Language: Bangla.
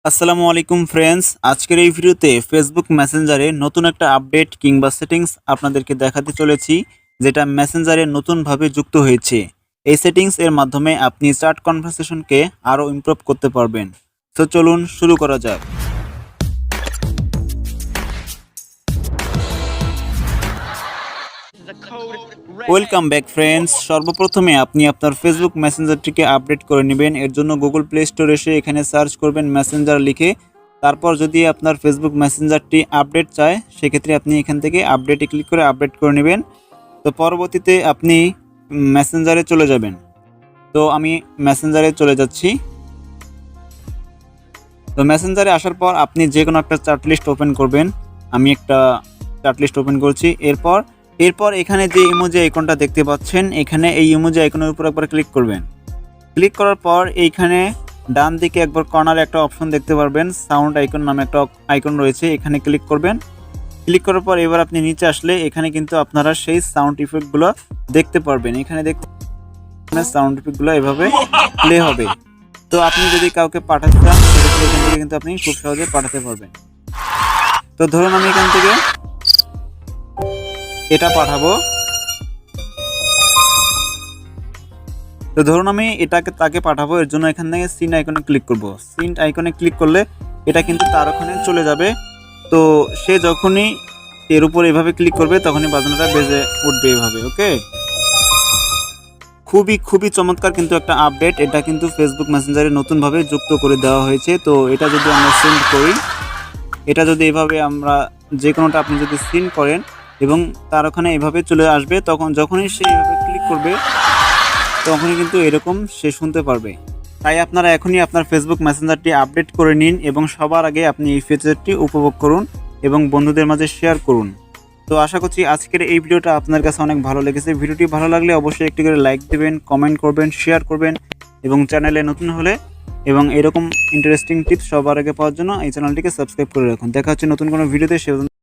আসসালামু আলাইকুম ফ্রেন্ডস, আজকের এই ভিডিওতে ফেসবুক মেসেঞ্জারে নতুন একটা আপডেট কিংবা সেটিংস আপনাদেরকে দেখাতে চলেছি, যেটা মেসেঞ্জারে নতুনভাবে যুক্ত হয়েছে। এই সেটিংস এর মাধ্যমে আপনি চ্যাট কনভারসেশনকে আরও ইমপ্রুভ করতে পারবেন। তো চলুন শুরু করা যাক। Welcome back friends. সর্বপ্রথমে আপনি আপনার ফেসবুক মেসেঞ্জারটিকে আপডেট করে নেবেন। এর জন্য গুগল প্লে স্টোর এসে এখানে সার্চ করবেন মেসেঞ্জার লিখে। তারপর যদি আপনার ফেসবুক মেসেঞ্জারটি আপডেট চায়, সেক্ষেত্রে আপনি এখান থেকে আপডেটে ক্লিক করে আপডেট করে নেবেন। তো পরবর্তীতে আপনি মেসেঞ্জারে চলে যাবেন। তো আমি মেসেঞ্জারে চলে যাচ্ছি। তো মেসেঞ্জারে আসার পর আপনি যে কোনো একটা চ্যাট লিস্ট ওপেন করবেন। আমি একটা চ্যাট লিস্ট ওপেন করছি। এরপর এখানে যে ইমোজি আইকনটা দেখতে পাচ্ছেন, এখানে এই ইমোজি আইকনের উপর একবার ক্লিক করবেন। ক্লিক করার পর এইখানে ডান দিকে একবার কর্নারে একটা অপশন দেখতে পারবেন, সাউন্ড আইকন নামে একটা আইকন রয়েছে, এখানে ক্লিক করবেন। ক্লিক করার পর এবার আপনি নিচে আসলে এখানে কিন্তু আপনারা সেই সাউন্ড ইফেক্টগুলো দেখতে পারবেন। এখানে দেখতে সাউন্ড ইফেক্টগুলো এভাবে প্লে হবে। তো আপনি যদি কাউকে পাঠাতে চান, সেক্ষেত্রে এখান থেকে কিন্তু আপনি খুব সহজে পাঠাতে পারবেন। তো ধরুন আমি এখান থেকে এটা পাঠাবো। তো ধরুন আমি তাকে পাঠাবো, এর জন্য এখান থেকে সিন আইকনে ক্লিক করব। সিন আইকনে ক্লিক করলে এটা কিন্তু তার ওখানে চলে যাবে। তো সে যখনই এর উপর এভাবে ক্লিক করবে, তখনই বাজনাটা বেজে উঠবে এভাবে। ওকে, খুবই চমৎকার কিন্তু একটা আপডেট। এটা কিন্তু ফেসবুক মেসেঞ্জারে নতুনভাবে যুক্ত করে দেওয়া হয়েছে। তো এটা যদি আমরা সেন্ড করি, এটা যদি এভাবে আমরা যে কোনোটা আপনি যদি সিন করেন এবং তার ওখানে এভাবে চলে আসবে, তখন যখনই সে এভাবে ক্লিক করবে, তখনই কিন্তু এরকম সে শুনতে পারবে। তাই আপনারা এখনই আপনার ফেসবুক মেসেঞ্জারটি আপডেট করে নিন এবং সবার আগে আপনি এই ফিচারটি উপভোগ করুন এবং বন্ধুদের মাঝে শেয়ার করুন। তো আশা করছি আজকের এই ভিডিওটা আপনার কাছে অনেক ভালো লেগেছে। ভিডিওটি ভালো লাগলে অবশ্যই একটি করে লাইক দেবেন, কমেন্ট করবেন, শেয়ার করবেন এবং চ্যানেলে নতুন হলে এবং এরকম ইন্টারেস্টিং টিপস সবার আগে পাওয়ার জন্য এই চ্যানেলটিকে সাবস্ক্রাইব করে রাখুন। দেখা হচ্ছে নতুন কোনো ভিডিওতে। সে